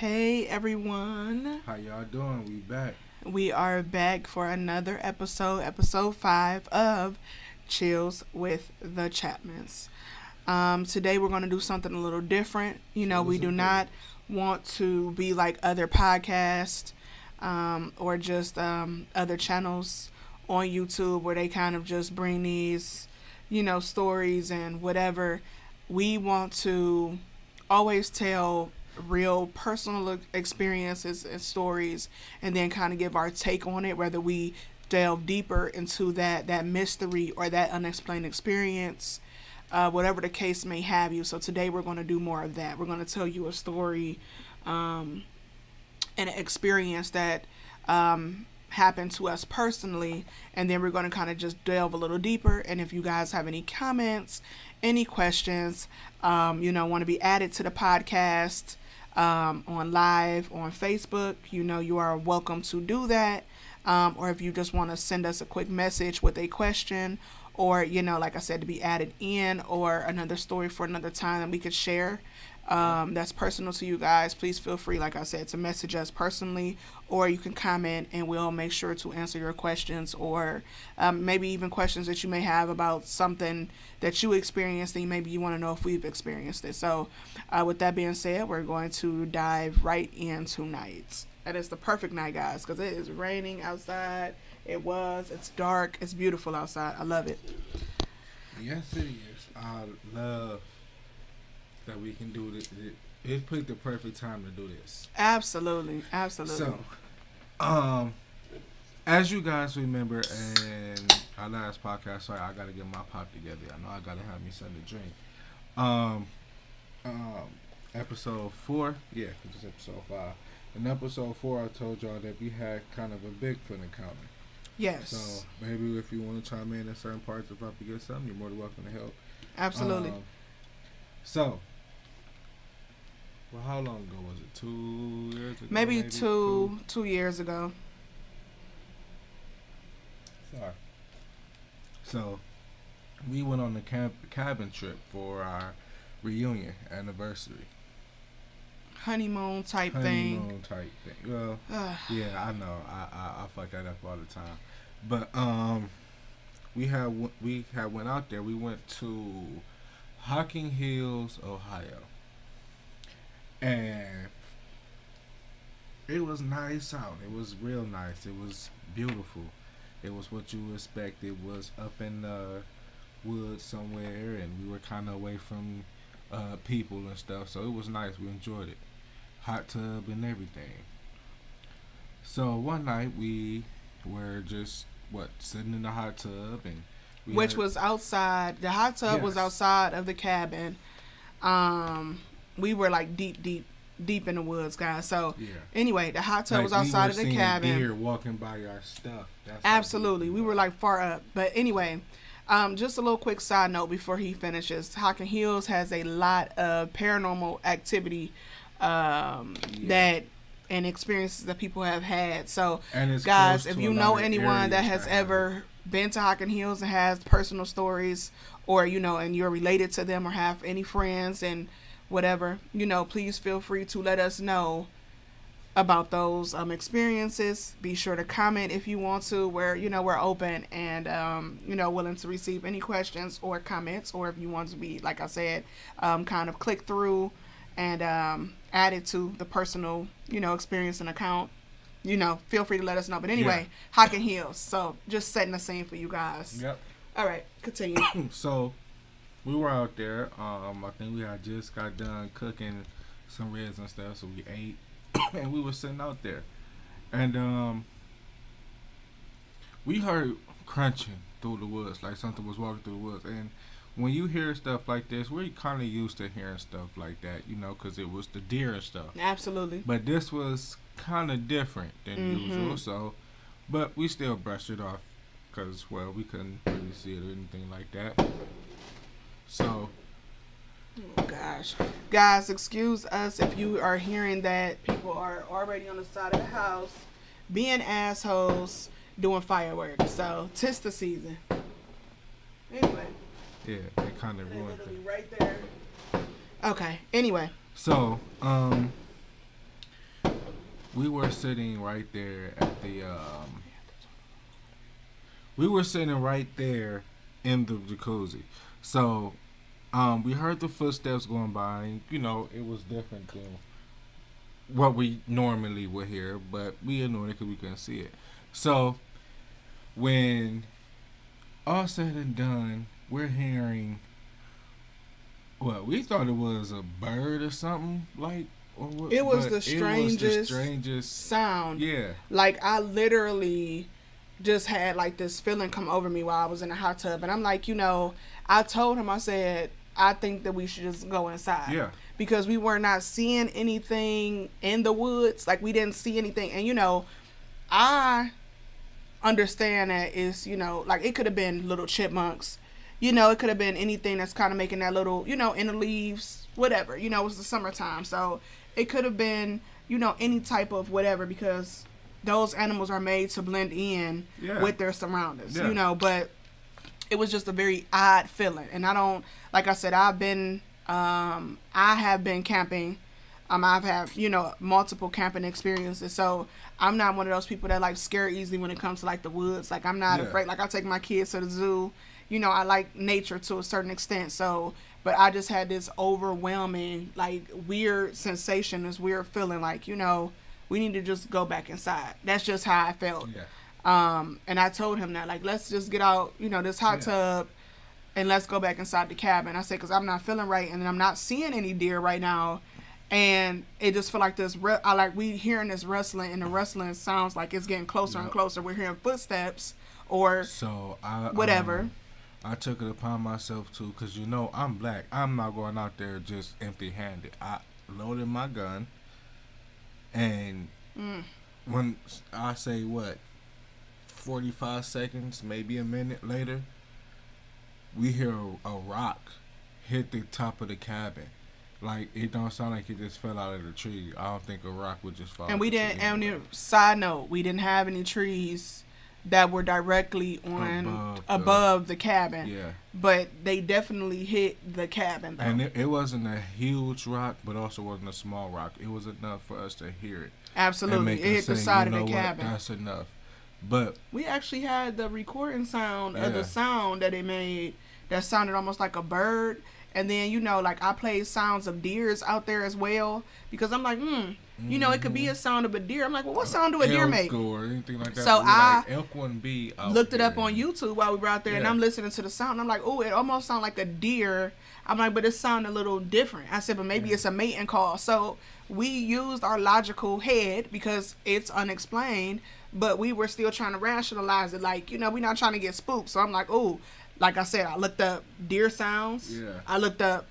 Hey everyone. How y'all doing? We back. We are back for another episode 5 of Chills with the Chapmans. Today we're going to do something a little different. Tell We us do some not business. want to be like other podcasts or just other channels on YouTube where they kind of just bring these, stories and whatever. We want to always tell real personal experiences and stories and then kind of give our take on it, whether we delve deeper into that mystery or that unexplained experience, whatever the case may have you. So today we're going to do more of that. We're going to tell you a story and an experience that happened to us personally, and then we're going to kind of just delve a little deeper. And if you guys have any comments, any questions, want to be added to the podcast on live on Facebook, you are welcome to do that. Or if you just want to send us a quick message with a question, or like I said, to be added in, or another story for another time that we could share, that's personal to you guys, please feel free, like I said, to message us personally, or you can comment and we'll make sure to answer your questions, or maybe even questions that you may have about something that you experienced and maybe you want to know if we've experienced it. So with that being said, we're going to dive right in tonight. And it's the perfect night, guys, because it is raining outside. It's dark, it's beautiful outside. I love it. Yes, it is. I love that we can do this. It's picked the perfect time to do this. Absolutely, absolutely. So, um, as you guys remember in our last podcast, sorry, I gotta get my pop together. I know I gotta have me something to drink. Um, um, episode 4, yeah, it's episode 5. In episode 4, I told y'all that we had kind of a Bigfoot encounter. Yes. So maybe if you want to chime in certain parts, if I forget something, you're more than welcome to help. Absolutely. So, well, how long ago was it? 2 years ago? Maybe two years ago. Sorry. So, we went on the cabin trip for our reunion anniversary. Honeymoon type Honeymoon type thing. Well, yeah, I know. I fuck that up all the time. But we had went out there. We went to Hocking Hills, Ohio, and it was nice out. It was real nice. It was beautiful. It was what you expect. It was up in the woods somewhere, and we were kind of away from people and stuff. So it was nice. We enjoyed it. Hot tub and everything. So one night we were just sitting in the hot tub, and which was outside. The hot tub was outside of the cabin. We were like deep in the woods, guys. So anyway, the hot tub was outside of the cabin. Deer walking by our stuff. That's absolutely, we were like far up. But anyway, just a little quick side note before he finishes. Hocking Hills has a lot of paranormal activity that and experiences that people have had. So guys, if you know anyone that has ever been to Hocking Hills and has personal stories, or and you're related to them or have any friends and whatever, please feel free to let us know about those experiences. Be sure to comment if you want to. We're open and willing to receive any questions or comments, or if you want to be, like I said, kind of click through and add it to the personal, experience and account, feel free to let us know. But anyway, Hocking Hills. So just setting the scene for you guys. Yep. All right, continue. So we were out there. I think we had just got done cooking some ribs and stuff, so we ate, and we were sitting out there, and we heard crunching through the woods, like something was walking through the woods, and when you hear stuff like this, we're kind of used to hearing stuff like that, because it was the deer and stuff. Absolutely. But this was kind of different than usual, so, but we still brushed it off because, well, we couldn't really see it or anything like that. So. Oh, gosh. Guys, excuse us if you are hearing that people are already on the side of the house being assholes doing fireworks. So, 'tis the season. Anyway. Yeah, they kind of ruined it. Right there. Okay. Anyway. So, we were sitting right there at the we were sitting right there in the jacuzzi. So we heard the footsteps going by, and it was different than what we normally would hear, but we ignored it because we couldn't see it. So when all said and done, we're hearing what we thought it was a bird or something like. Or what, it was the strangest sound. Yeah. Like I literally just had like this feeling come over me while I was in the hot tub, and I'm like, I told him, I said, I think that we should just go inside. Yeah. Because we were not seeing anything in the woods. Like we didn't see anything, and I understand that it's like it could have been little chipmunks. It could have been anything that's kind of making that little, in the leaves, whatever. It was the summertime, so it could have been, any type of whatever, because those animals are made to blend in with their surroundings, but it was just a very odd feeling. And I don't, like I said, I have been camping. I've had, multiple camping experiences. So I'm not one of those people that like scare easily when it comes to like the woods. Like I'm not afraid. Like I take my kids to the zoo. I like nature to a certain extent. So, but I just had this overwhelming, like weird sensation, this weird feeling like, we need to just go back inside. That's just how I felt. Yeah. And I told him that, like, let's just get out, this hot tub and let's go back inside the cabin. I said, because I'm not feeling right, and I'm not seeing any deer right now. And it just feel like this, we hearing this rustling, and the rustling sounds like it's getting closer and closer. We're hearing footsteps or whatever. I took it upon myself too, because I'm black. I'm not going out there just empty-handed. I loaded my gun, and when I say 45 seconds, maybe a minute later, we hear a rock hit the top of the cabin. Like, it don't sound like it just fell out of the tree. I don't think a rock would just fall. And we didn't. And side note, we didn't have any trees that were directly on above the cabin. Yeah. But they definitely hit the cabin, though. And it wasn't a huge rock, but also wasn't a small rock. It was enough for us to hear it. Absolutely. It hit the side of the cabin. That's enough. But we actually had the recording sound of the sound that it made that sounded almost like a bird. And then, like I played sounds of deers out there as well, because I'm like, it could be a sound of a deer. I'm like, well, what sound do a deer make? Or anything like that. So I elk wouldn't be looked it up on YouTube while we were out there, and I'm listening to the sound. I'm like, oh, it almost sounds like a deer. I'm like, but it sounded a little different. I said, but maybe it's a mating call. So we used our logical head because it's unexplained, but we were still trying to rationalize it. Like, we're not trying to get spooked. So I'm like, oh. Like I said, I looked up deer sounds. Yeah. I looked up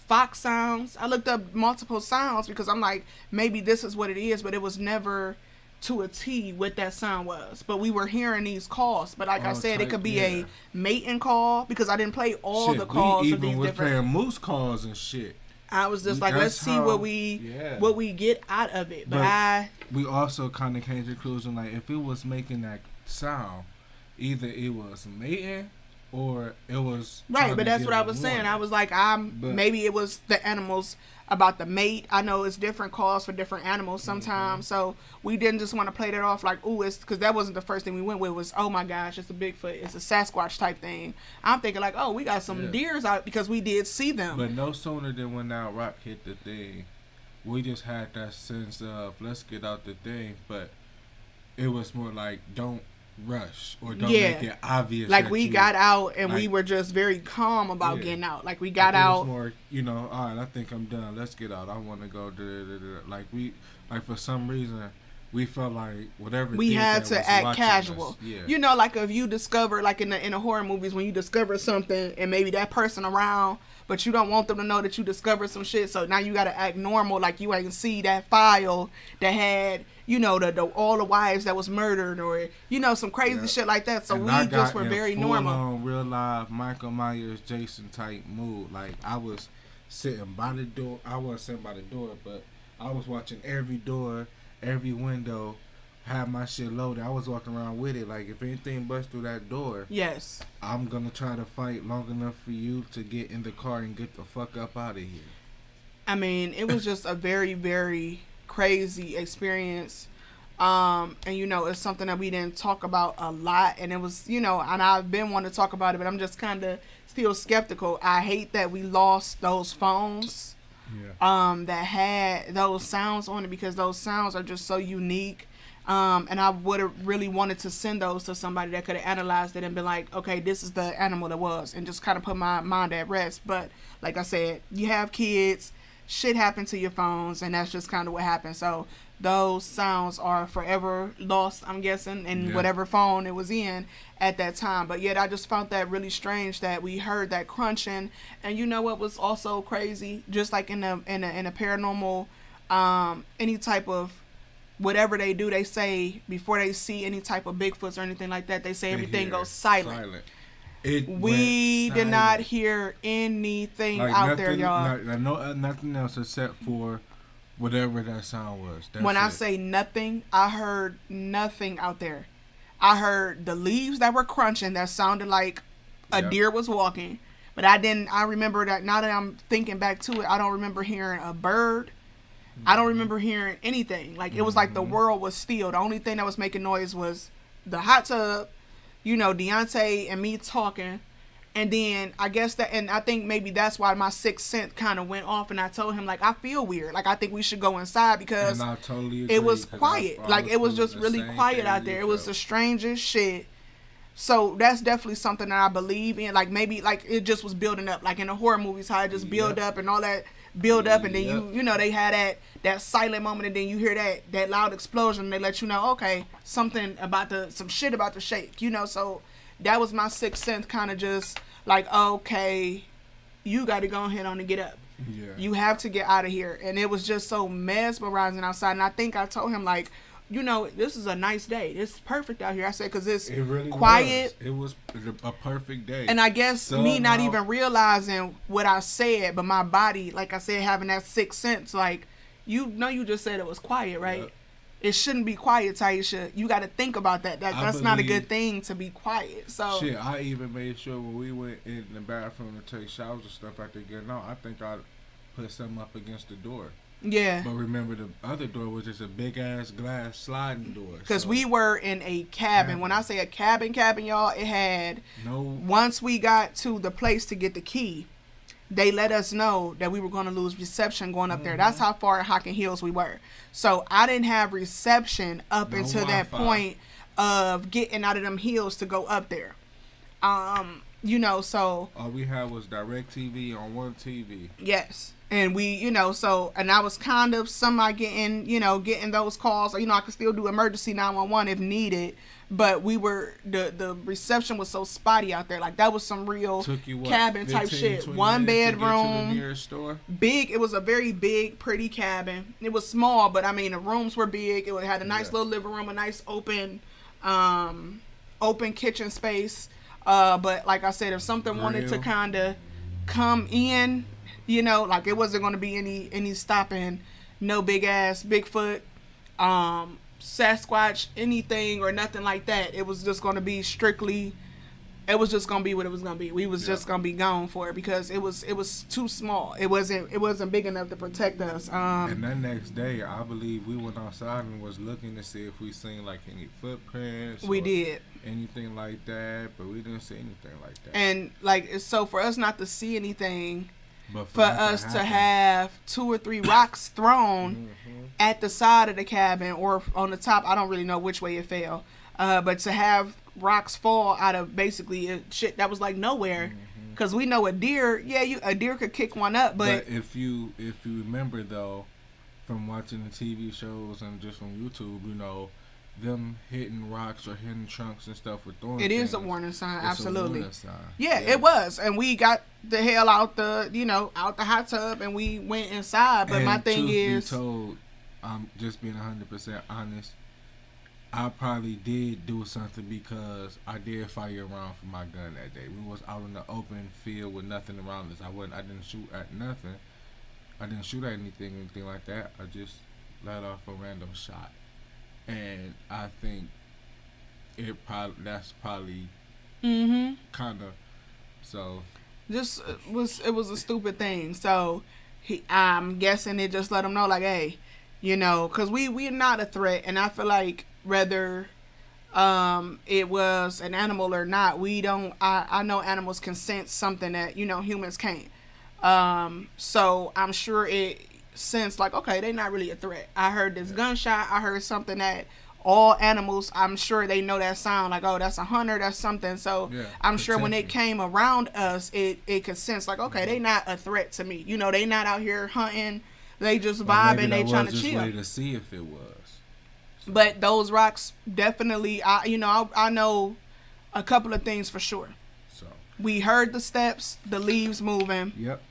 fox sounds. I looked up multiple sounds because I'm like, maybe this is what it is, but it was never to a T what that sound was. But we were hearing these calls. But like I said, it could be a mating call, because I didn't play all the calls of these different. We even was playing moose calls and shit. I was just like, let's see what we get out of it. But we also kind of came to the conclusion, like, if it was making that sound, either it was mating or it was right. But that's what I was saying. I was like, maybe it was the animals about the mate. I know it's different calls for different animals sometimes. So we didn't just want to play that off like, ooh, it's because that wasn't the first thing we went with. Was, oh my gosh, it's a Bigfoot, it's a Sasquatch type thing. I'm thinking like, oh, we got some deers out, because we did see them. But no sooner than when that rock hit the thing, we just had that sense of, let's get out the thing. But it was more like, don't rush or don't make it obvious. Like, we got out and we were just very calm about getting out. Like, we got out. It was more, all right, I think I'm done. Let's get out. I want to go. Like, for some reason, we felt like whatever we had to act casual. Us, yeah. Like if you discover, like in the horror movies, when you discover something and maybe that person around, but you don't want them to know that you discovered some shit. So now you got to act normal, like you ain't see that file that had, all the wives that was murdered, or some crazy shit like that. So and we just were very normal. On real live Michael Myers, Jason type mood. Like, I was sitting by the door. I wasn't sitting by the door, but I was watching every door, every window, have my shit loaded. I was walking around with it. Like, if anything busts through that door, yes, I'm gonna try to fight long enough for you to get in the car and get the fuck up out of here. I mean, it was just a very, very crazy experience. And it's something that we didn't talk about a lot, and it was, and I've been wanting to talk about it, but I'm just kind of still skeptical. I hate that we lost those phones Yeah. that had those sounds on it, because those sounds are just so unique. And I would have really wanted to send those to somebody that could have analyzed it and been like, okay, this is the animal that was, and just kind of put my mind at rest. But like I said, you have kids, shit happened to your phones, and that's just kind of what happened. So those sounds are forever lost, I'm guessing, in Yeah. whatever phone it was in at that time. But yet I just found that really strange that we heard that crunching. And you know what was also crazy? Just like in a paranormal, any type of whatever they do, they say before they see any type of Bigfoots or anything like that, they say They everything hear goes silent. It We went did not silent. hear anything Like out nothing, there, y'all. nothing else except for whatever that sound was. That's When I it. say nothing, I heard nothing out there. I heard the leaves that were crunching that sounded like a Yep. deer was walking. But I didn't, I remember that now that I'm thinking back to it, I don't remember hearing a bird. I don't remember hearing anything. Like, it was like the world was still. The only thing that was making noise was the hot tub, Deontay and me talking. And then I guess that, and I think maybe that's why my sixth sense kind of went off. And I told him, like, I feel weird. Like, I think we should go inside because And I totally agree, it was 'cause quiet. I Like, it was feeling just the really same quiet thing out there. you It was the felt. strangest shit. So that's definitely something that I believe in. Like, maybe like it just was building up, like in the horror movies, how it just build Yep. up and all that build up, and then Yep. they had that silent moment, and then you hear that loud explosion. And they let you know, okay, some shit about to shake. So that was my sixth sense, kind of just like, okay, you got to go ahead on and get up. Yeah. You have to get out of here. And it was just so mesmerizing outside. And I think I told him, like, this is a nice day. It's perfect out here. I said, because it's It really quiet. was. It was a perfect day. And I guess Sun me not out. even realizing what I said, but my body, like I said, having that sixth sense, like, you just said it was quiet, right? Yep. It shouldn't be quiet, Taisha. You got to think about that. That's not a good thing to be quiet. So Shit, I even made sure when we went in the bathroom to take showers and stuff after getting out, I think I put something up against the door. yeah, But remember, the other door was just a big ass glass sliding door. because so we were in a cabin. When I say a cabin, y'all, it had. no. Once we got to the place to get the key, they let us know that we were going to lose reception going up there. That's how far at Hocking Hills we were. So I didn't have reception up No until that Wi-Fi. point of getting out of them hills to go up there. So All we had was direct TV on one TV. yes. And we, and I was kind of somebody getting those calls. I could still do emergency 911 if needed. But the reception was so spotty out there. Like, that was some real Took you what, cabin type 15, shit. 20 One minutes to get to the bedroom, nearest store? big. It was a very big, pretty cabin. It was small, but I mean, the rooms were big. It had a nice Yeah. little living room, a nice open kitchen space. But like I said, if something wanted to Grill. kind of come in, like, it wasn't going to be any stopping, no big ass Bigfoot, Sasquatch, anything or nothing like that. It was just going to be strictly. It was just gonna be what it was gonna be. We was just gonna be gone for it because it was too small. It wasn't big enough to protect us. And that next day, I believe we went outside and was looking to see if we seen like any footprints. We or did. anything like that, but we didn't see anything like that. And like, so for us not to see anything, But for that us to happen- have 2 or 3 rocks thrown Mhm. at the side of the cabin or on the top, I don't really know which way it fell. But to have rocks fall out of basically shit that was like nowhere, because we know a deer could kick one up, but if you remember though, from watching the TV shows and just from YouTube, them hitting rocks or hitting trunks and stuff with throwing it is a things, warning sign. it's a Absolutely. warning sign. Yeah, it was, and we got the hell out out the hot tub, and we went inside. But And my thing truth is, be told, I'm just being 100% honest. I probably did do something because I did fire around for my gun that day. We was out in the open field with nothing around us. I didn't shoot at nothing. I didn't shoot at anything like that. I just let off a random shot, and I think that's probably mm-hmm, kind of so. just it was a stupid thing. So I'm guessing it just let him know, like, hey, You know, because we're not a threat, and I feel like whether it was an animal or not, we don't. I know animals can sense something that humans can't. So I'm sure it sensed like, okay, they're not really a threat. I heard this gunshot. I heard something that all animals, I'm sure they know that sound, like, oh, that's a hunter, that's something. So Yeah, I'm sure when it protection. came around us, it could sense like, okay, they not a threat to me. They not out here hunting. They just Or maybe vibing. They that trying was to just chill. way to see if it was. So, But those rocks definitely, I know a couple of things for sure. so We heard the steps, the leaves moving. yep.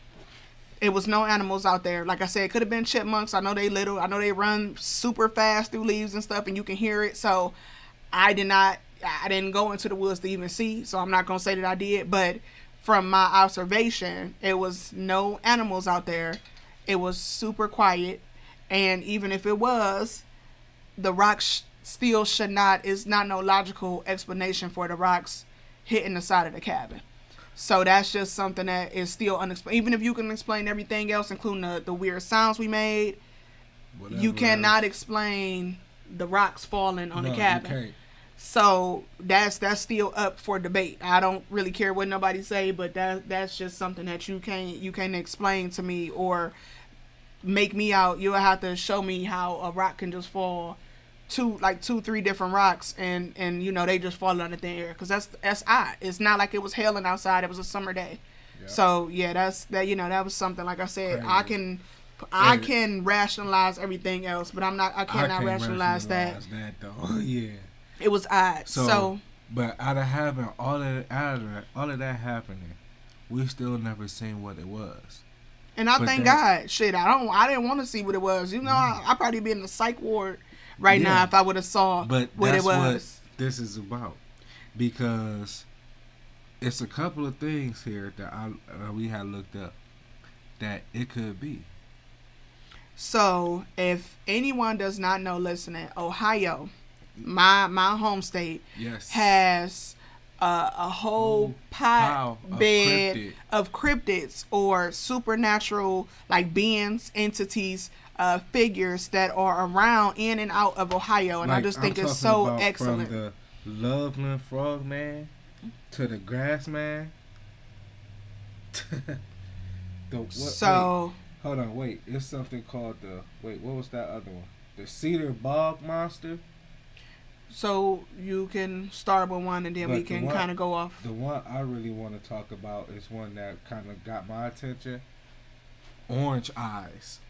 It was no animals out there. Like I said, it could have been chipmunks. I know they little. I know they run super fast through leaves and stuff, and you can hear it. So I didn't go into the woods to even see. So I'm not gonna say that I did. But from my observation, it was no animals out there. It was super quiet, and even if it was, the rocks still should not. Is not no logical explanation for the rocks hitting the side of the cabin. So that's just something that is still unexplained. Even if you can explain everything else, including the weird sounds we made, Whatever you cannot else. explain the rocks falling on No, the you cabin. can't. So that's still up for debate. I don't really care what nobody say, but that's just something that you can't explain to me or make me out. You'll have to show me how a rock can just fall two, 3 different rocks, and they just fall under thin air, because that's odd. It's not like it was hailing outside. It was a summer day. Yep. So yeah, that was something. Like I said, Crazy. I And can rationalize everything else, but I I cannot can't rationalize that. that though. Yeah. It was odd. So, but out of having all of that happening, we still never seen what it was. and I But thank that, God. Shit, I didn't want to see what it was. I probably be in the psych ward right now yeah. if I would have saw But what it that's what was. this is about, because it's a couple of things here that we had looked up that it could be. So if anyone does not know, listening, Ohio, my home state, Yes. has a whole Pile of bed cryptid. of cryptids or supernatural like beings, entities, figures that are around in and out of Ohio, and I Like, just I'm think it's talking so about excellent. from the Loveland Frog Man to the Grass Man. Wait, So hold on, wait. It's something called what was that other one? The Cedar Bog Monster. so you can start with one, and then But we can kind of go off. The one I really want to talk about is one that kind of got my attention. Orange eyes.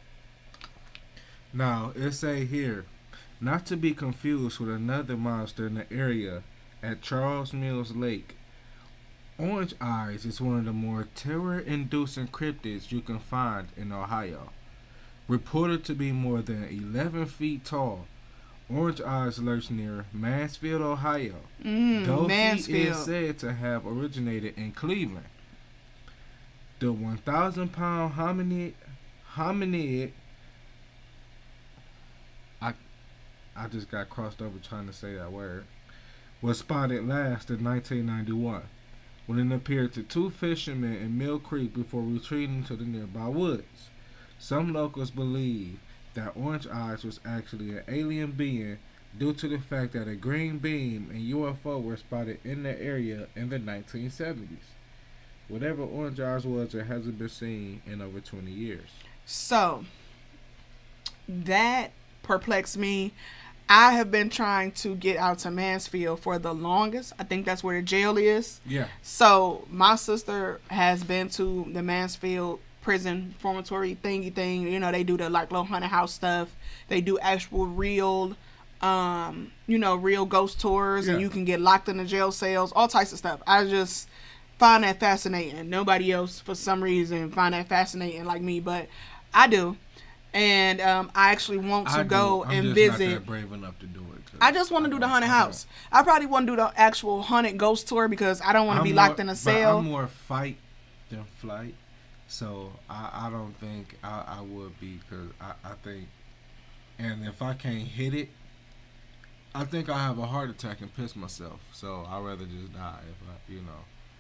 Now, it say here, not to be confused with another monster in the area at Charles Mills Lake. Orange eyes is one of the more terror-inducing cryptids you can find in Ohio. Reported to be more than 11 feet tall, Orange eyes lurks near Mansfield, Ohio, though he is Mansfield. said to have originated in Cleveland. The 1,000-pound hominid I just got crossed over trying to say that word, was spotted last in 1991 when it appeared to 2 fishermen in Mill Creek before retreating to the nearby woods. Some locals believe that Orange Eyes was actually an alien being due to the fact that a green beam and UFO were spotted in the area in the 1970s. Whatever Orange Eyes was, it hasn't been seen in over 20 years. So that perplexed me. I have been trying to get out to Mansfield for the longest. I think that's where the jail is. Yeah. So my sister has been to the Mansfield prison formatory thingy thing. They do the like little haunted house stuff. They do actual real real ghost tours, and Yeah. you can get locked in the jail cells, all types of stuff. I just find that fascinating. Nobody else for some reason find that fascinating like me, but I do. And I actually want to go I'm and just visit. not that brave enough to do it. I just want to do the haunted house. I probably want to do the actual haunted ghost tour because I don't want to be locked in a cell. I'm more fight than flight, so I don't think I would be, because I think, and if I can't hit it, I think I have a heart attack and piss myself. So I'd rather just die if I.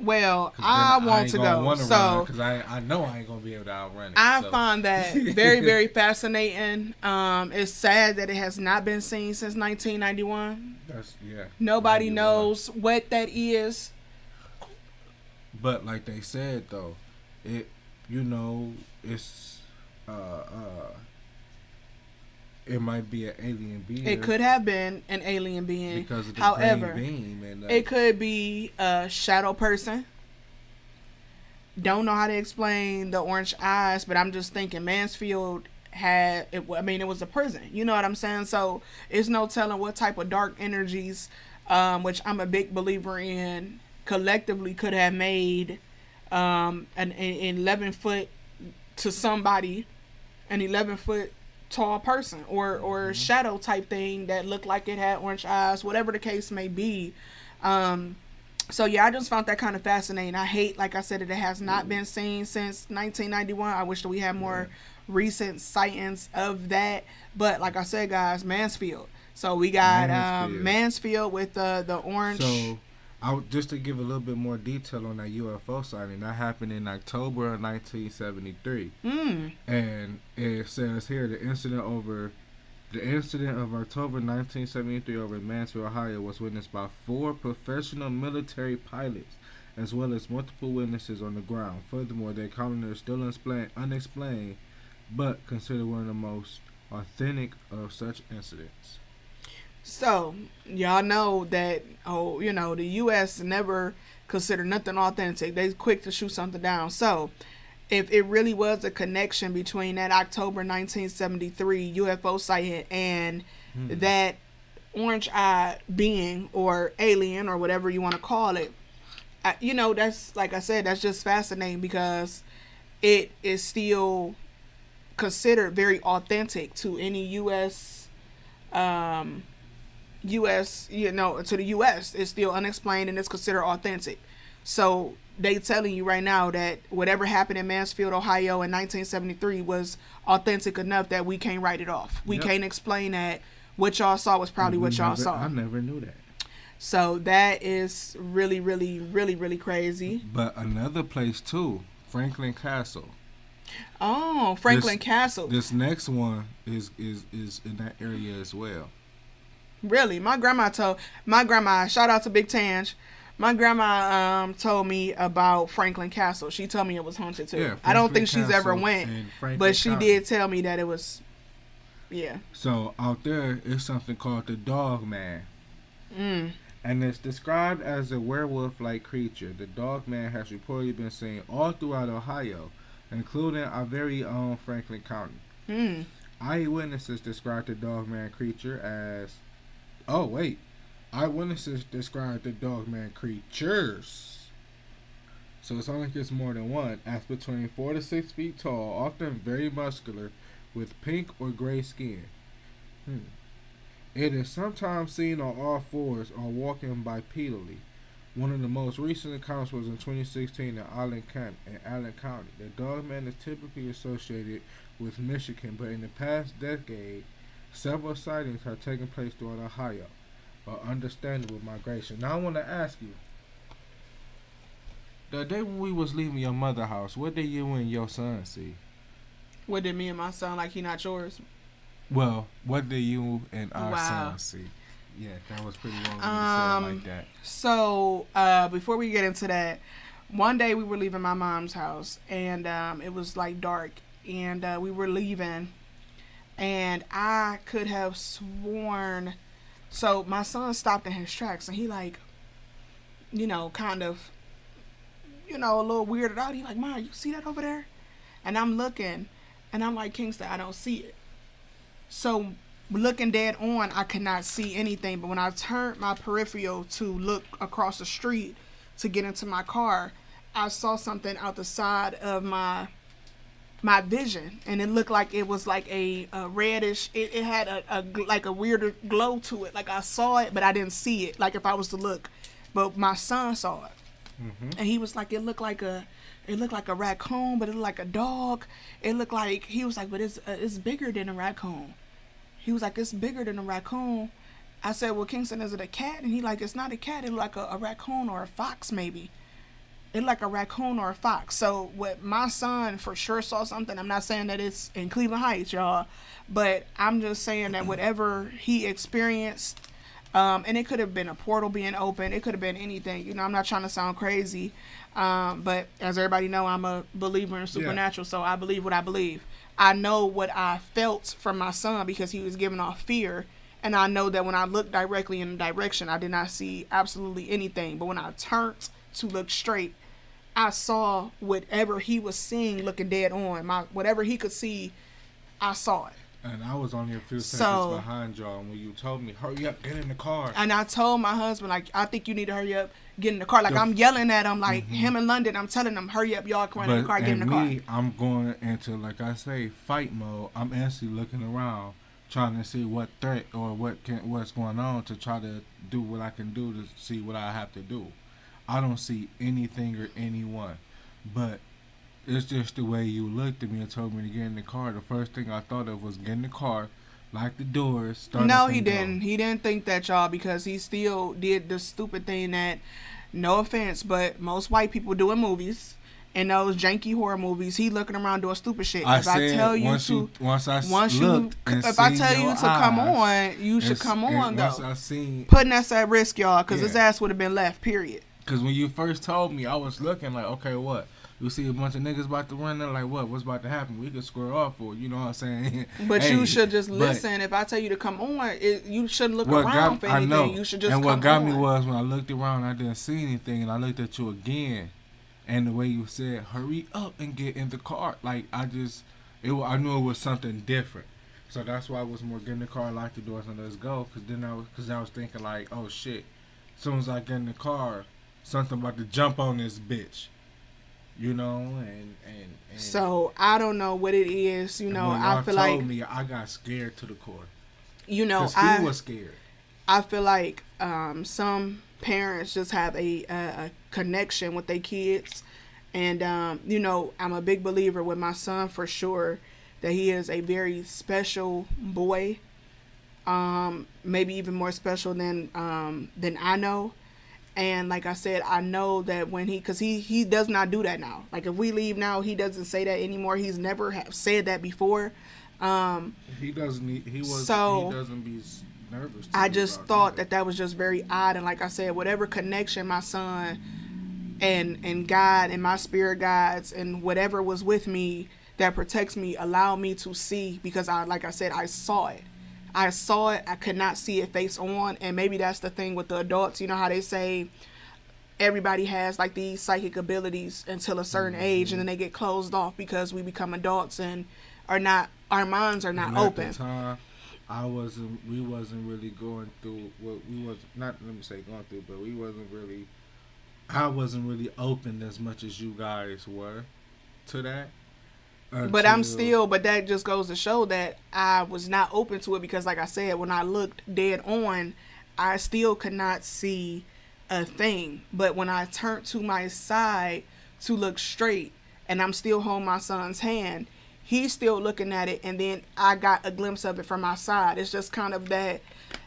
Well, Cause then I I want ain't to gonna go. want to run So because I know I ain't gonna be able to outrun it. I So. find that very, very fascinating. It's sad that it has not been seen since 1991. That's yeah. Nobody 91. knows what that is. But like they said though, it it's uh uh it might be an alien being. It could have been an alien being. Because of the However, green beam and it could be a shadow person. Don't know how to explain the orange eyes, but I'm just thinking Mansfield had it. I mean, it was a prison. You know what I'm saying? So it's no telling what type of dark energies, which I'm a big believer in, collectively could have made an 11 foot to somebody, an 11 foot tall person or shadow type thing that looked like it had orange eyes, whatever the case may be. So yeah, I just found that kind of fascinating. I hate, like I said, that it has not been seen since 1991. I wish that we had more recent sightings of that. But like I said, guys, Mansfield. So we got Mansfield with the orange. So, just to give a little bit more detail on that UFO sighting, that happened in October of 1973. And it says here the incident of October 1973 over Mansfield, Ohio was witnessed by 4 professional military pilots as well as multiple witnesses on the ground. Furthermore, the encounter is still unexplained, but considered one of the most authentic of such incidents. So, y'all know that, the U.S. never considered nothing authentic. They quick to shoot something down. So, if it really was a connection between that October 1973 UFO sighting and that orange-eyed being or alien or whatever you want to call it, that's, like I said, that's just fascinating because it is still considered very authentic to any U.S., to the U.S. It's still unexplained and it's considered authentic. So they telling you right now that whatever happened in Mansfield, Ohio in 1973 was authentic enough that we can't write it off. We can't explain that what y'all saw was probably what y'all saw. I never knew that. So that is really, really, really, really crazy. But another place too, Franklin Castle. Oh, Franklin Castle. This next one is in that area as well. Really? My grandma, shout out to Big Tange. My grandma told me about Franklin Castle. She told me it was haunted too. Yeah, I don't think she's ever went, but she did tell me that it was. Yeah. So out there is something called the Dog Man. And it's described as a werewolf-like creature. The Dog Man has reportedly been seen all throughout Ohio, including our very own Franklin County. Eyewitnesses described the Dog Man creature as... Eyewitnesses described the Dog Man creatures. So it's only just more than one, as between 4 to 6 feet tall, often very muscular, with pink or gray skin. It is sometimes seen on all fours or walking bipedally. One of the most recent accounts was in 2016 in Allen County. The Dog Man is typically associated with Michigan, but in the past decade, several sightings have taken place throughout Ohio, understandable migration. Now I want to ask you, the day when we was leaving your mother's house, what did you and your son see? What did me and my son, like he not yours? Well, what did you and our son see? Yeah, that was pretty long when you said it like that. So, before we get into that, one day we were leaving my mom's house, and it was like dark, and we were leaving, and I could have sworn... So, my son stopped in his tracks, and he kind of, a little weirded out. He like, "Ma, you see that over there?" And I'm looking, and I'm like, "Kingston, I don't see it." So, looking dead on, I could not see anything. But when I turned my peripheral to look across the street to get into my car, I saw something out the side of my vision, and it looked like it was like a reddish. It had a weirder glow to it. Like I saw it, but I didn't see it. Like if I was to look, but my son saw it, and he was like, it looked like a raccoon, but it looked like a dog. It looked like, he was like, but it's bigger than a raccoon. He was like, it's bigger than a raccoon. I said, well, Kingston, is it a cat? And he like, it's not a cat. It looked like a raccoon or a fox maybe. it like a raccoon or a fox. So what my son for sure saw something. I'm not saying that it's in Cleveland Heights, y'all, but I'm just saying that whatever he experienced, and it could have been a portal being open. It could have been anything. You know, I'm not trying to sound crazy, but as everybody know, I'm a believer in supernatural, so I believe what I believe. I know what I felt from my son because he was giving off fear. And I know that when I looked directly in the direction, I did not see absolutely anything. But when I turned to look straight, I saw whatever he was seeing looking dead on. Whatever he could see, I saw it. And I was only a few seconds behind y'all when you told me, hurry up, get in the car. And I told my husband, like, I think you need to hurry up, get in the car. Like, I'm yelling at him, like, him in London, I'm telling him, hurry up, y'all, come in the car, get in the car. I'm going into, like I say, fight mode. I'm instantly looking around, trying to see what threat or what's going on to try to do what I can do to see what I have to do. I don't see anything or anyone, but it's just the way you looked at me and told me to get in the car. The first thing I thought of was get in the car, lock the doors, start. No, he didn't. He didn't think that, y'all, because he still did the stupid thing that, no offense, but most white people do in movies. In those janky horror movies, he looking around doing stupid shit. If I tell you to come on, you should come on though. I seen putting us at risk, y'all, because his ass would have been left. Period. Because when you first told me, I was looking like, okay, what? You see a bunch of niggas about to run there, like what? What's about to happen? We could square off for, you know what I'm saying? But you should just listen. If I tell you to come on, you shouldn't look around for anything. I know. You should just come on. And what got me was when I looked around, I didn't see anything, and I looked at you again. And the way you said, hurry up and get in the car. Like, I knew it was something different. So that's why I was more get in the car, lock the doors, and let's go. Because I was thinking, like, oh, shit. As soon as I get in the car, something about to jump on this bitch. You know? And so, I don't know what it is. You know, I feel like... told me, I got scared to the core. You know, because he was scared. I feel like some parents just have a connection with their kids, and you know, I'm a big believer with my son for sure that he is a very special boy, maybe even more special than I know. And like I said, I know that when because he does not do that now. Like if we leave now, he doesn't say that anymore. He's never said that before. He doesn't be nervous. I just thought that was just very odd. And like I said, whatever connection my son and God and my spirit guides and whatever was with me that protects me allow me to see, because like I said, I saw it. I could not see it face on. And maybe that's the thing with the adults. You know how they say everybody has like these psychic abilities until a certain age, and then they get closed off because we become adults and our minds are not open. At the time, we wasn't really going through what we was not. Let me say going through, but I wasn't really open as much as you guys were to that. But that just goes to show that I was not open to it, because like I said, when I looked dead on, I still could not see a thing. But when I turned to my side to look straight, and I'm still holding my son's hand, he's still looking at it, and then I got a glimpse of it from my side. It's just kind of that,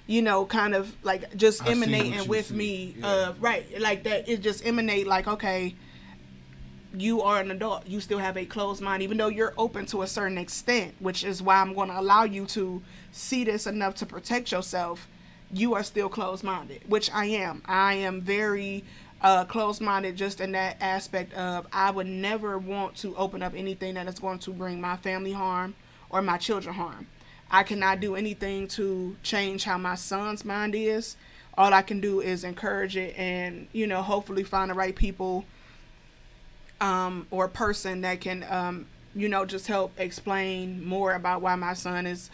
you know, kind of like just emanating with me. Yeah. Right, like that. It just emanate like, okay, you are an adult. You still have a closed mind, even though you're open to a certain extent, which is why I'm going to allow you to see this enough to protect yourself. You are still closed-minded, which I am. I am very closed-minded just in that aspect of I would never want to open up anything that is going to bring my family harm or my children harm. I cannot do anything to change how my son's mind is. All I can do is encourage it and, you know, hopefully find the right people or person that can, you know, just help explain more about why my son is,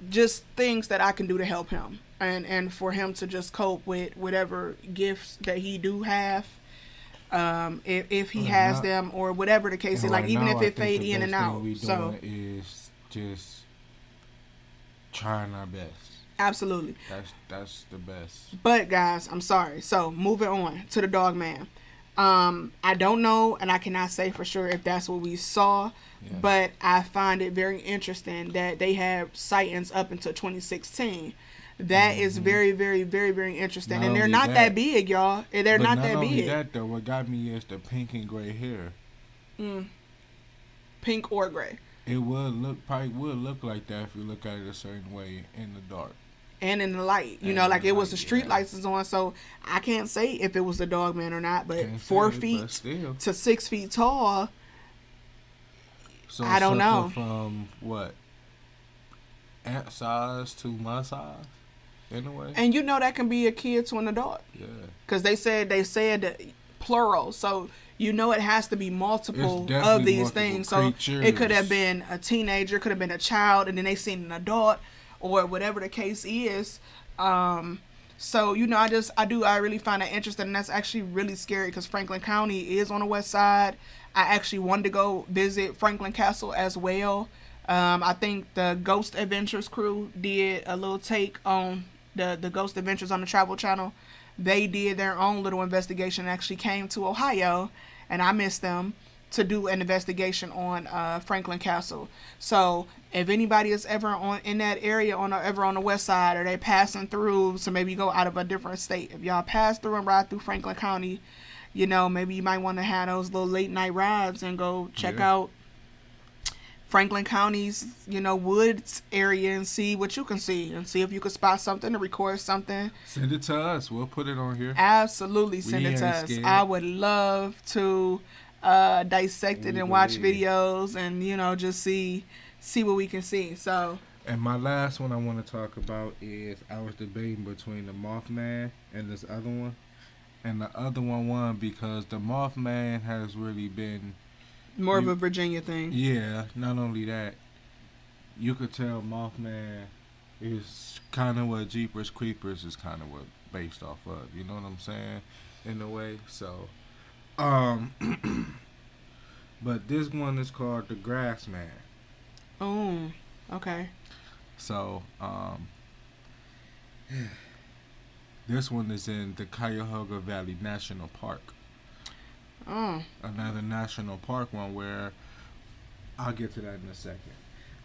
just things that I can do to help him and for him to just cope with whatever gifts that he do have, if he has them or whatever the case is, like even if it fade in and out. So is just trying our best. Absolutely. That's the best. But guys, I'm sorry. So moving on to the dog man. I don't know, and I cannot say for sure if that's what we saw, but I find it very interesting that they have sightings up until 2016. That is very, very, very, very interesting. Not And they're only not that that, big, y'all. They're but not not that only big. that though, what got me is the pink and gray hair. Pink or gray. It probably would look like that if you look at it a certain way in the dark. And in the light, And like in it the was the light, street yeah. lights is on, so I can't say if it was the dog man or not. But Can't 4 say it, feet but still. to 6 feet tall, So I don't something know. from what? Ant size to my size, in a way. and that can be a kid to an adult, Yeah. because they said plural, so it has to be multiple It's of definitely these multiple things. So it could creatures. have been a teenager, could have been a child, and then they seen an adult, or whatever the case is. So I really find that interesting, and that's actually really scary because Franklin County is on the west side. I actually wanted to go visit Franklin Castle as well. I think the Ghost Adventures crew did a little take on the Ghost Adventures on the Travel Channel. They did their own little investigation and actually came to Ohio, and I missed them, to do an investigation on Franklin Castle. So if anybody is ever in that area, ever on the west side, or they passing through, so maybe you go out of a different state. If y'all pass through and ride through Franklin County, maybe you might want to have those little late night rides and go check out Franklin County's, woods area, and see what you can see, and see if you can spot something to record something. Send it to us. We'll put it on here. Absolutely, send it to ain't us. scared. I would love to dissect it We and watch believe. videos, and just see what we can see. So And my last one I want to talk about is I was debating between the Mothman and this other one. And the other one won because the Mothman has really been... more of a Virginia thing. Yeah, not only that, you could tell Mothman is kind of what Jeepers Creepers is kind of what based off of. You know what I'm saying? In a way. So, but this one is called the Grassman. Oh, okay. So, this one is in the Cuyahoga Valley National Park. Oh, Another national park one where I'll get to that in a second.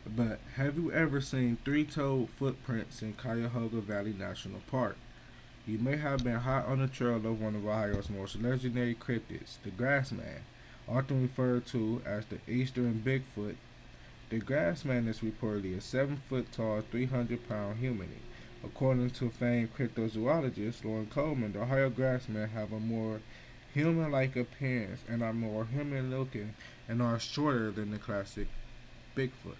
But have you ever seen three-toed footprints in Cuyahoga Valley National Park? You may have been hot on the trail of one of Ohio's most legendary cryptids, the Grassman, often referred to as the Eastern Bigfoot. The Grassman is reportedly a 7-foot-tall, 300-pound humanity. According to famed cryptozoologist Lauren Coleman, the Ohio Grassmen have a more human-like appearance and are more human-looking and are shorter than the classic Bigfoot.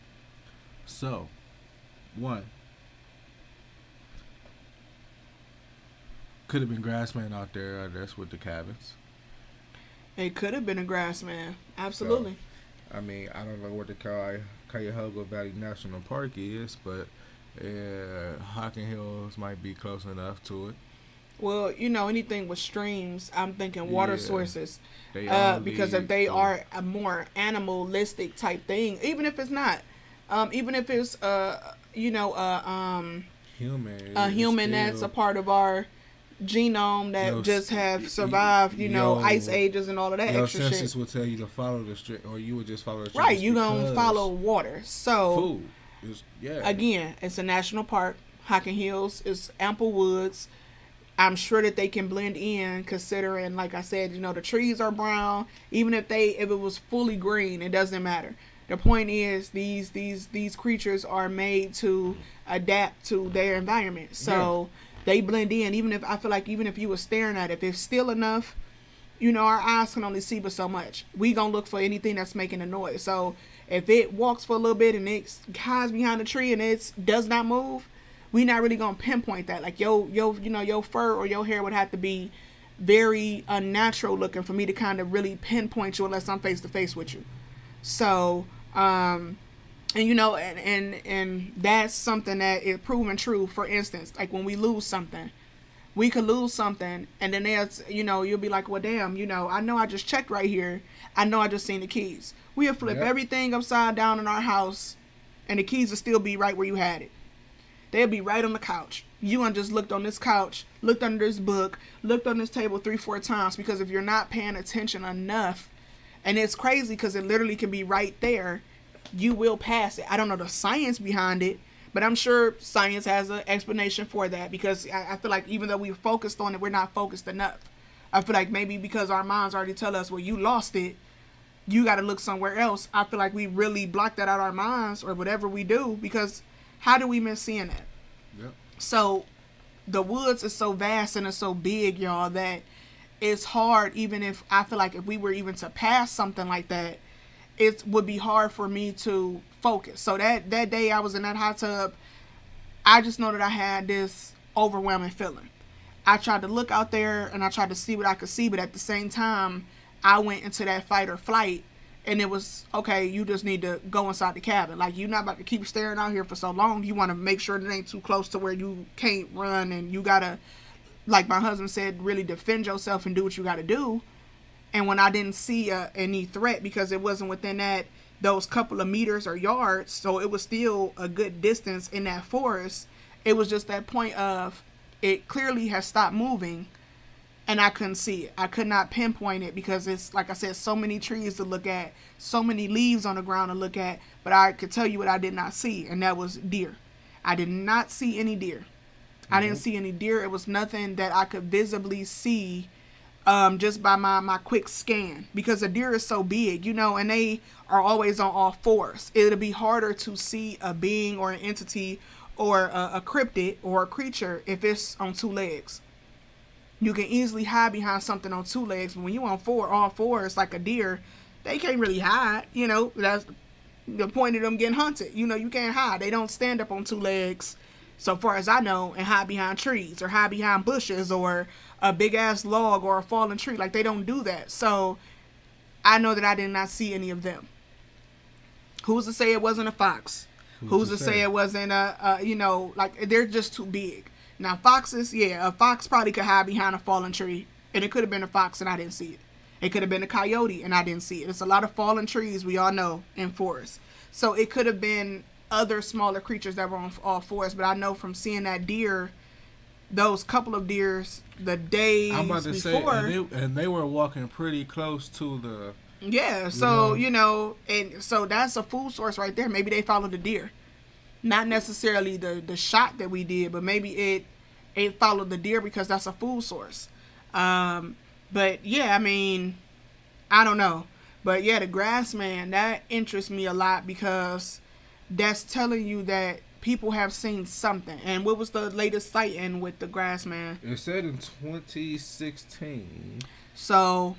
So, 1. Could have been Grassman out there, that's with the cabins. it could have been a grass man. Absolutely. I mean, I don't know what the Cuyahoga Valley National Park is, but Hocking Hills might be close enough to it. Well, anything with streams, I'm thinking water Yeah. sources. They all Because lead if they to- are a more animalistic type thing, even if it's not, even if it's human, a human that's a part of our genome that Yo, just have survived, yo, ice ages and all of that your extra senses shit. will tell you to follow the stream, or you would just follow the stream. Right, you gonna follow water. So food. Yeah. again, it's a national park. Hocking Hills is ample woods. I'm sure that they can blend in, considering, like I said, the trees are brown. Even if it was fully green, it doesn't matter. The point is, these creatures are made to adapt to their environment, so they blend in. Even if you were staring at it, if it's still enough, our eyes can only see but so much. We gonna look for anything that's making a noise. So if it walks for a little bit and it hides behind a tree and it does not move, we not really gonna pinpoint that. Like your fur or your hair would have to be very unnatural looking for me to kind of really pinpoint you unless I'm face to face with you. So, and that's something that is proven true. For instance, like when we lose something, we could lose something, and then you'll be like, well, damn, I know I just checked right here. I know I just seen the keys. We'll flip everything upside down in our house, and the keys will still be right where you had it. They'll be right on the couch. You just looked on this couch, looked under this book, looked on this table 3-4 times, because if you're not paying attention enough, and it's crazy because it literally can be right there, you will pass it. I don't know the science behind it, But I'm sure science has an explanation for that, because I feel like even though we're focused on it, we're not focused enough. I feel like maybe because our minds already tell us, well, you lost it, you got to look somewhere else. I feel like we really block that out our minds or whatever we do, because how do we miss seeing that? Yep. So the woods is so vast and it's so big, y'all, that it's hard. Even if I feel like if we were even to pass something like that, it would be hard for me to focus. So that day I was in that hot tub, I just know that I had this overwhelming feeling. I tried to look out there and I tried to see what I could see, but at the same time, I went into that fight or flight, and it was, okay, you just need to go inside the cabin. Like, you're not about to keep staring out here for so long. You want to make sure it ain't too close to where you can't run, and you got to, like my husband said, really defend yourself and do what you got to do. And when I didn't see any threat, because it wasn't within those couple of meters or yards, so it was still a good distance in that forest, it was just that point of it clearly has stopped moving, and I couldn't see it. I could not pinpoint it, because it's, like I said, so many trees to look at, so many leaves on the ground to look at, but I could tell you what I did not see, and that was deer. I did not see any deer. I didn't see any deer. It was nothing that I could visibly see just by my quick scan, because a deer is so big, and they are always on all fours. It'll be harder to see a being or an entity or a cryptid or a creature if it's on two legs. You can easily hide behind something on two legs, but when you're on all fours like a deer, they can't really hide. That's the point of them getting hunted. You can't hide. They don't stand up on two legs, so far as I know, and hide behind trees or hide behind bushes or a big ass log or a fallen tree. Like, they don't do that. So I know that I did not see any of them. Who's to say it wasn't a fox? Who's to say it wasn't like, they're just too big. Now, foxes, a fox probably could hide behind a fallen tree, and it could have been a fox and I didn't see it. It could have been a coyote and I didn't see it. There's a lot of fallen trees, we all know, in forests. So it could have been other smaller creatures that were on all fours, but I know from seeing that deer, those couple of deers, the days I'm about to before, say, and they were walking pretty close to the... Yeah, so, and so that's a food source right there. Maybe they followed the deer. Not necessarily the shot that we did, but maybe it followed the deer because that's a food source. But yeah, I mean, I don't know. But yeah, the grass man, that interests me a lot, because that's telling you that people have seen something. And what was the latest sighting with the grass man? It said in 2016. So...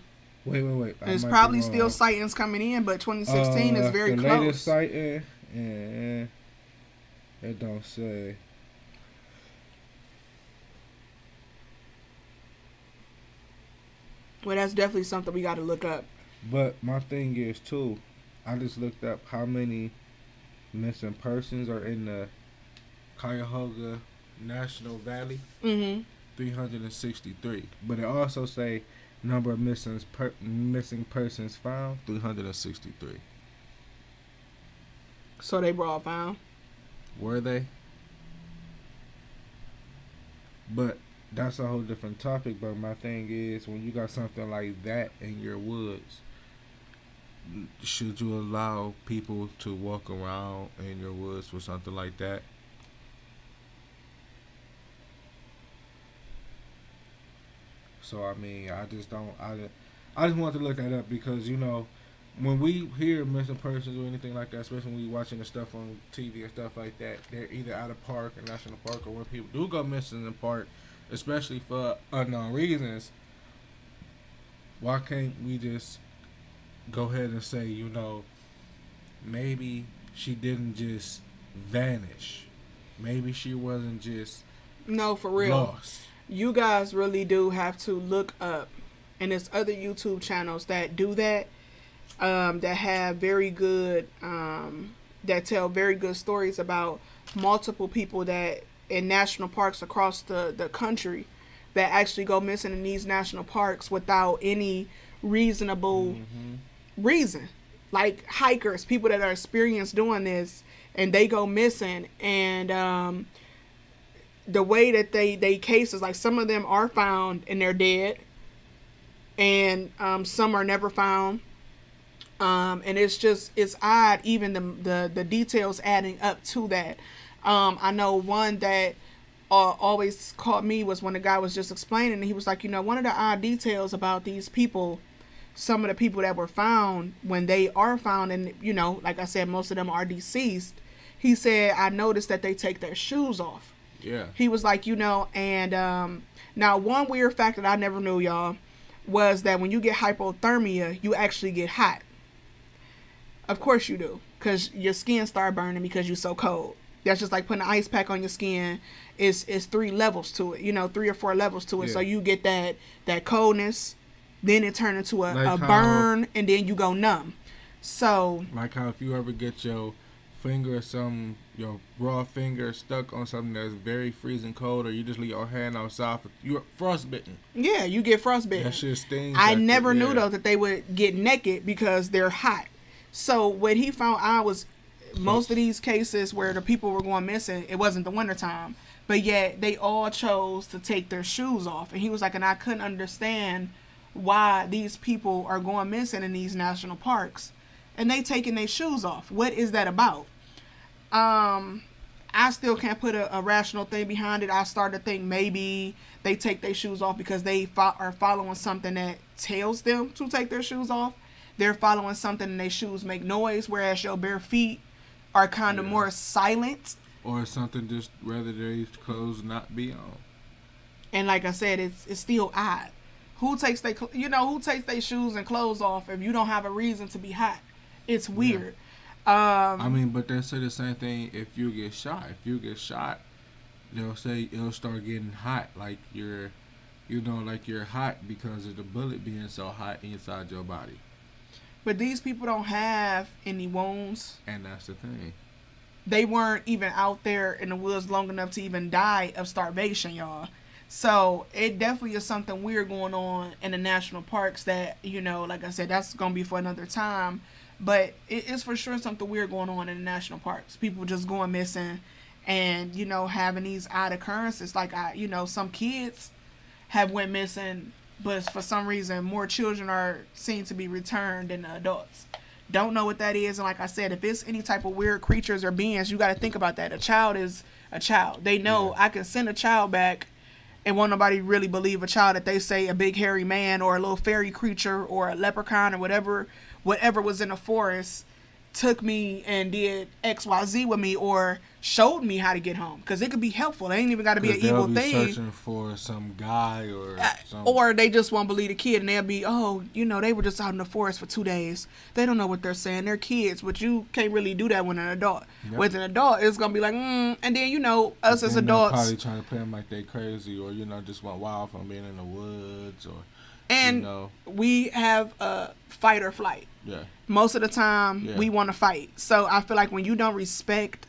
Wait. There's probably still sightings coming in, but 2016 is very the close. The latest sighting, and it don't say. Well, that's definitely something we got to look up. But my thing is, too, I just looked up how many missing persons are in the Cuyahoga National Valley. 363. But it also say number of missing persons found, 363. So they were all found? Were they? But that's a whole different topic. But my thing is, when you got something like that in your woods, should you allow people to walk around in your woods with something like that? So I mean, I just want to look that up, because when we hear missing persons or anything like that, especially when we watching the stuff on TV and stuff like that, they're either out of park or national park, or when people do go missing in park, especially for unknown reasons. Why can't we just go ahead and say, maybe she didn't just vanish, maybe she wasn't just for real lost. You guys really do have to look up, and there's other YouTube channels that do that, that have very good, that tell very good stories about multiple people that in national parks across the country that actually go missing in these national parks without any reasonable reason. Like hikers, people that are experienced doing this, and they go missing, and the way that they cases, like some of them are found and they're dead, and some are never found, and it's odd, even the details adding up to that. I know one that always caught me was when the guy was just explaining, and he was like, one of the odd details about these people, some of the people that were found, when they are found, and like I said, most of them are deceased. He said, I noticed that they take their shoes off. Yeah. He was like, and now one weird fact that I never knew, y'all, was that when you get hypothermia, you actually get hot. Of course you do, because your skin start burning because you're so cold. That's just like putting an ice pack on your skin. It's 3 levels to it, 3 or 4 levels to it. Yeah. So you get that coldness, then it turns into a Like burn, and then you go numb. So like how if you ever get your finger or something, your raw finger stuck on something that's very freezing cold, or you just leave your hand outside, you're frostbitten. yeah, you get frostbitten. That shit stings. I never knew though that they would get naked because they're hot. So what he found out was most of these cases where the people were going missing, it wasn't the wintertime, but yet they all chose to take their shoes off. And he was like, and I couldn't understand why these people are going missing in these national parks and they taking their shoes off. What is that about? I still can't put a rational thing behind it. I started to think maybe they take their shoes off because they are following something that tells them to take their shoes off. They're following something and their shoes make noise, whereas your bare feet are kind of more silent. Or something just rather their clothes not be on. And like I said, it's still odd. Who takes their shoes and clothes off if you don't have a reason to be hot? It's weird. I mean, but they say the same thing if you get shot. If you get shot, they'll say it'll start getting hot, like you're hot because of the bullet being so hot inside your body. But these people don't have any wounds. And that's the thing. They weren't even out there in the woods long enough to even die of starvation, y'all. So it definitely is something weird going on in the national parks that, like I said, that's going to be for another time. But it is for sure something weird going on in the national parks. People just going missing and, having these odd occurrences. Like, some kids have went missing, but for some reason more children are seen to be returned than the adults. Don't know what that is. And like I said, if it's any type of weird creatures or beings, you got to think about that. A child is a child. They know I can send a child back and won't nobody really believe a child that they say a big hairy man or a little fairy creature or a leprechaun or whatever was in the forest took me and did XYZ with me or showed me how to get home, because it could be helpful. It ain't even got to be an evil thing. Searching for some guy or they just won't believe the kid and they'll be, they were just out in the forest for 2 days. They don't know what they're saying. They're kids, but you can't really do that with an adult. Yep. With an adult, it's gonna be like, and then us as adults probably trying to play them like they crazy, or just went wild from being in the woods, or we have a fight or flight. Yeah. Most of the time, we want to fight. So I feel like when you don't respect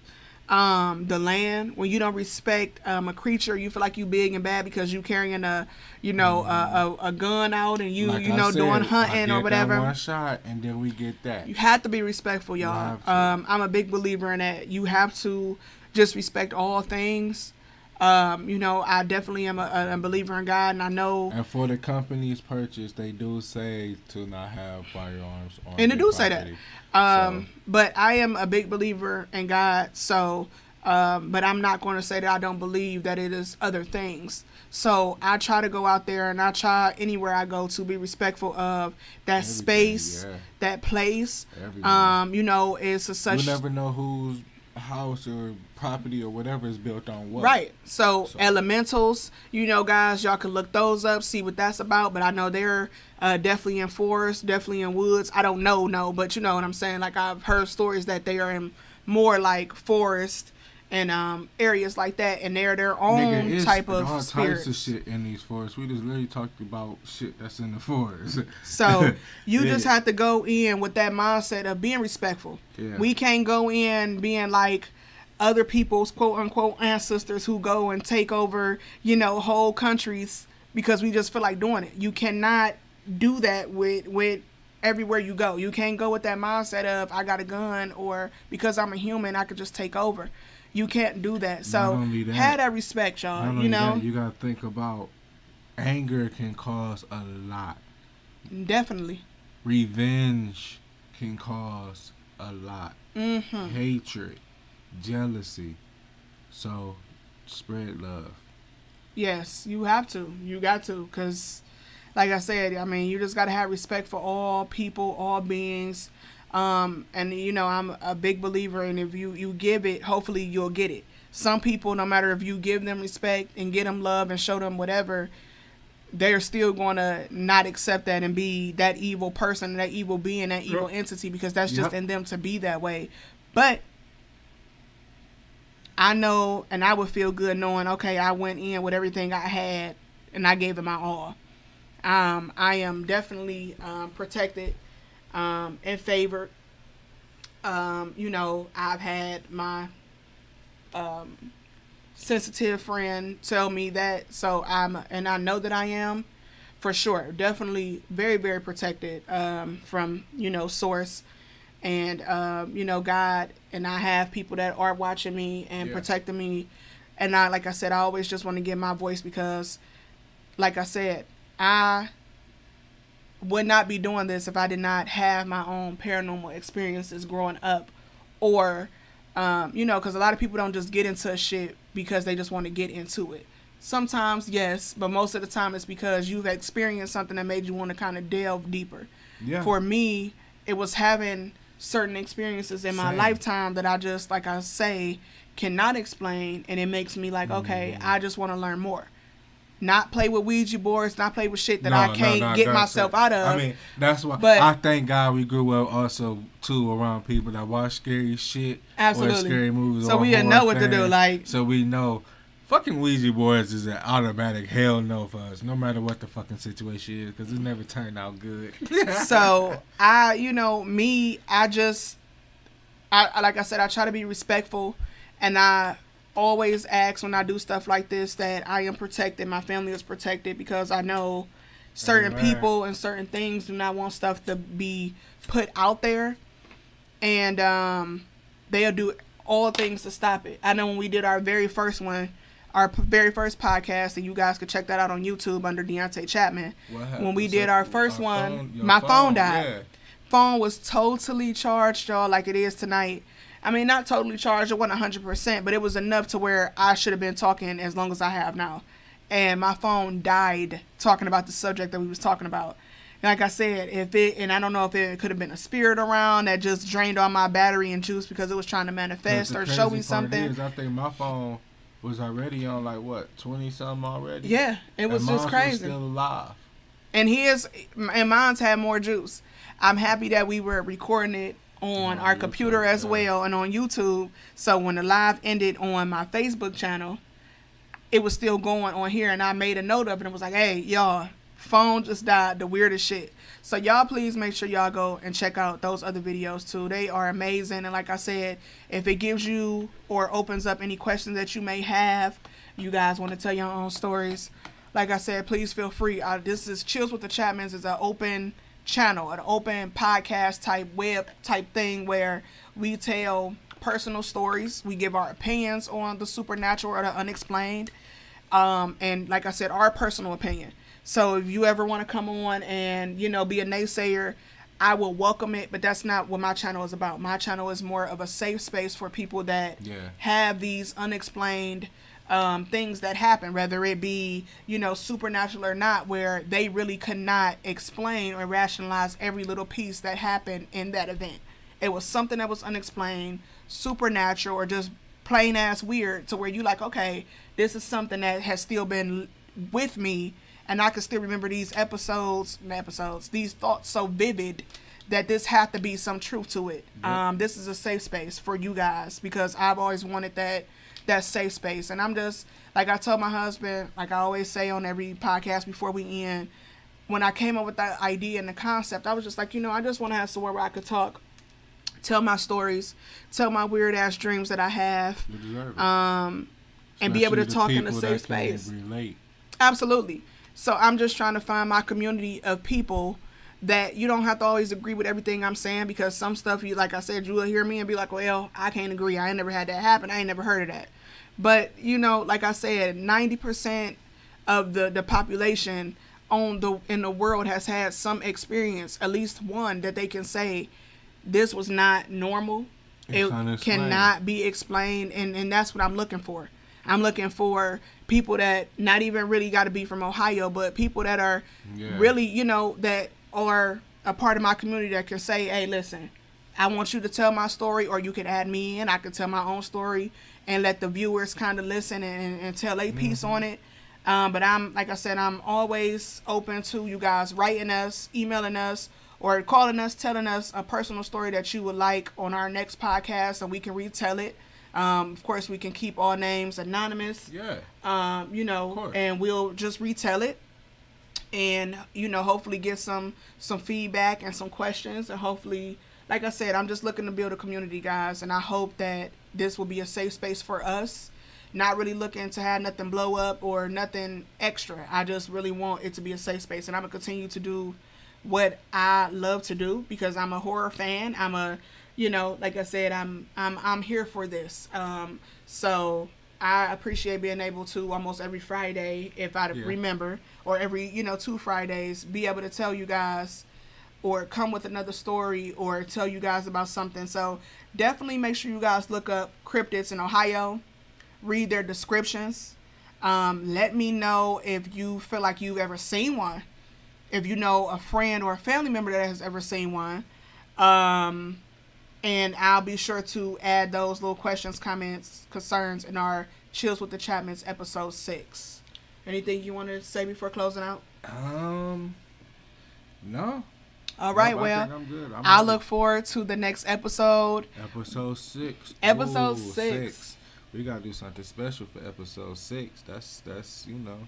the land, when you don't respect a creature, you feel like you big and bad because you carrying a gun out and you doing hunting or whatever. That one shot and then we get that. You have to be respectful, y'all. I'm a big believer in that. You have to just respect all things. I definitely am a believer in God, and I know. And for the company's purchase, they do say to not have firearms on. And they do say that. But I am a big believer in God, so. But I'm not going to say that I don't believe that it is other things. So I try to go out there, and I try anywhere I go to be respectful of that space, that place. It's such. You never know whose house or property or whatever is built on what. Right. So elementals, guys, y'all can look those up, see what that's about. But I know they're definitely in forests, definitely in woods. I don't know, but you know what I'm saying. Like, I've heard stories that they are in more like forest and areas like that, and they're their own type of all spirits. Types of shit in these forests. We just literally talked about shit that's in the forest. So you just have to go in with that mindset of being respectful. Yeah. We can't go in being like other people's quote unquote ancestors who go and take over, whole countries because we just feel like doing it. You cannot do that with everywhere you go. You can't go with that mindset of I got a gun, or because I'm a human I could just take over. You can't do that. So have that respect, y'all. You gotta think about anger can cause a lot. Definitely. Revenge can cause a lot. Mm-hmm. Hatred, jealousy, So spread love. Yes, you have to. You got to, because, like I said, I mean, you just got to have respect for all people, all beings. And, you know, I'm a big believer in if you give it, hopefully you'll get it. Some people, no matter if you give them respect and get them love and show them whatever, they're still going to not accept that and be that evil person, that evil being, that evil entity, because that's just in them to be that way. But I know, and I would feel good knowing, okay, I went in with everything I had and I gave it my all. I am definitely protected and favored. You know, I've had my sensitive friend tell me that, so and I know that I am, for sure, definitely very, very protected from, you know, source and you know, God, and I have people that are watching me and protecting me, and like I said, I always just want to give my voice, because like I said, I would not be doing this if I did not have my own paranormal experiences growing up, or you know, because a lot of people don't just get into shit because they just want to get into it. Sometimes, yes, but most of the time it's because you've experienced something that made you want to kind of delve deeper. Yeah. For me, it was having certain experiences in my lifetime that I just, like I say, cannot explain, and it makes me like, okay, I just want to learn more. Not play with Ouija boards, not play with shit that I can't get myself out of. I mean, that's why. But I thank God we grew up also too around people that watch scary shit, absolutely, or scary movies. So we know what to do. Like, so we know, fucking Ouija boards is an automatic hell no for us, no matter what the fucking situation is, because it never turned out good. So you know, me, I like I said, I try to be respectful, and I always ask when I do stuff like this that I am protected, my family is protected, because I know certain people and certain things do not want stuff to be put out there, and they'll do all things to stop it. I know when we did our very first one, our very first podcast, and you guys could check that out on YouTube under Deontay Chapman. When we did our first one, my phone died. Yeah. Phone was totally charged, y'all, like it is tonight. I mean, not totally charged, it wasn't 100%, but it was enough to where I should have been talking as long as I have now. And my phone died talking about the subject that we was talking about. And like I said, and I don't know if it could have been a spirit around that just drained all my battery and juice because it was trying to manifest or show me something. I think my phone was already on, like, what, 20-something already? Yeah, it was just crazy. Was still alive. And mine's had more juice. I'm happy that we were recording it on our computer as well, and on YouTube, so when the live ended on my Facebook channel, it was still going on here, and I made a note of it and was like, hey, y'all, phone just died, the weirdest shit. So y'all please make sure y'all go and check out those other videos too. They are amazing, and like I said, if it gives you or opens up any questions that you may have, you guys want to tell your own stories, like I said, please feel free. This is Chillz with the Chapmans. Is an open channel, an open podcast type web type thing where we tell personal stories, we give our opinions on the supernatural or the unexplained, and like I said, our personal opinion. So if you ever want to come on and, you know, be a naysayer, I will welcome it, but that's not what my channel is about. My channel is more of a safe space for people that have these unexplained things that happen, whether it be, you know, supernatural or not, where they really could not explain or rationalize every little piece that happened in that event. It was something that was unexplained, supernatural, or just plain ass weird, to where you like, okay, this is something that has still been with me, and I can still remember these these thoughts so vivid that this had to be some truth to it. This is a safe space for you guys, because I've always wanted that safe space. And I'm just, like I told my husband, like I always say on every podcast before we end, when I came up with that idea and the concept, I was just like, you know, I just want to have somewhere where I could talk, tell my stories, tell my weird ass dreams that I have, and be able to talk in a safe space. Absolutely. So I'm just trying to find my community of people that you don't have to always agree with everything I'm saying, because some stuff, you, like I said, you will hear me and be like, well, I can't agree. I ain't never had that happen. I ain't never heard of that. But, you know, like I said, 90% of the population in the world has had some experience, at least one, that they can say this was not normal. It cannot be explained, and that's what I'm looking for. I'm looking for people that not even really got to be from Ohio, but people that are really, you know, that are a part of my community that can say, hey, listen, I want you to tell my story, or you can add me in. I can tell my own story and let the viewers kind of listen and tell a piece on it. But I'm, like I said, I'm always open to you guys writing us, emailing us, or calling us, telling us a personal story that you would like on our next podcast, and we can retell it. Of course, we can keep all names anonymous. Yeah. You know, and we'll just retell it, and you know, hopefully get some feedback and some questions, and hopefully, like I said, I'm just looking to build a community, guys, and I hope that this will be a safe space for us. Not really looking to have nothing blow up or nothing extra. I just really want it to be a safe space, and I'm gonna continue to do what I love to do because I'm a horror fan. I'm a, you know, like I said, I'm here for this. So I appreciate being able to almost every Friday, if I remember, or every, you know, 2 Fridays, be able to tell you guys or come with another story or tell you guys about something. So definitely make sure you guys look up cryptids in Ohio, read their descriptions. Let me know if you feel like you've ever seen one. If you know a friend or a family member that has ever seen one. And I'll be sure to add those little questions, comments, concerns in our Chills with the Chapmans episode 6. Anything you want to say before closing out? No. All right, nope, well, I think I'm good. I'll look forward to the next episode. Episode 6. Episode Ooh, 6. We gotta do something special for episode 6. That's you know.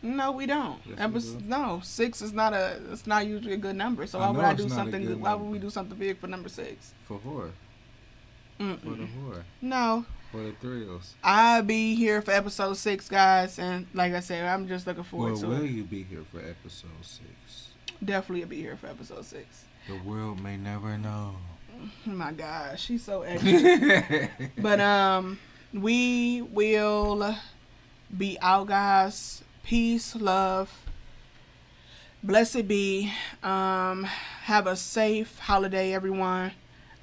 No, we don't. Yes, no, 6 is not it's not usually a good number. So why would I do something good? Why would we do something big for number 6? For horror. For the horror. No. For the thrills. I'll be here for episode 6, guys, and like I said, I'm just looking forward to it. Will you be here for episode 6? Definitely be here for episode 6. The world may never know. Oh my gosh, she's so extra. But we will be out, guys. Peace, love, blessed be. Have a safe holiday, everyone.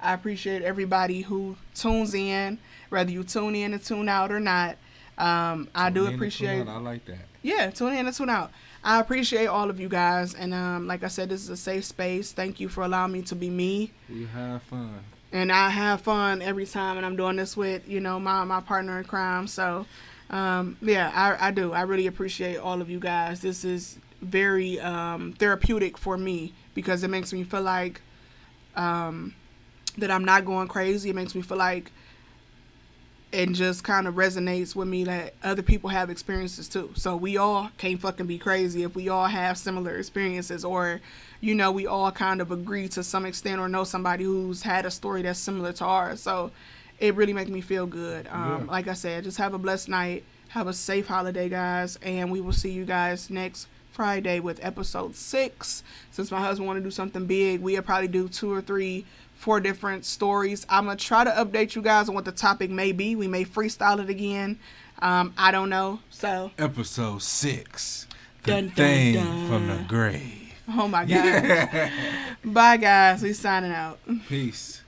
I appreciate everybody who tunes in, whether you tune in and tune out or not. I do appreciate. I like that. Yeah, tune in and tune out. I appreciate all of you guys, and like I said, this is a safe space. Thank you for allowing me to be me. We have fun. And I have fun every time, and I'm doing this with, you know, my partner in crime. So, yeah, I do. I really appreciate all of you guys. This is very therapeutic for me because it makes me feel like that I'm not going crazy. It makes me feel like it just kind of resonates with me that other people have experiences too. So we all can't fucking be crazy if we all have similar experiences, or, you know, we all kind of agree to some extent or know somebody who's had a story that's similar to ours. So it really makes me feel good. Like I said, just have a blessed night. Have a safe holiday, guys. And we will see you guys next Friday with episode 6. Since my husband want to do something big, we'll probably do 2 or 3, 4 different stories. I'm going to try to update you guys on what the topic may be. We may freestyle it again. I don't know. So episode 6. The thing from the grave. Oh my God. Bye, guys. We signing out. Peace.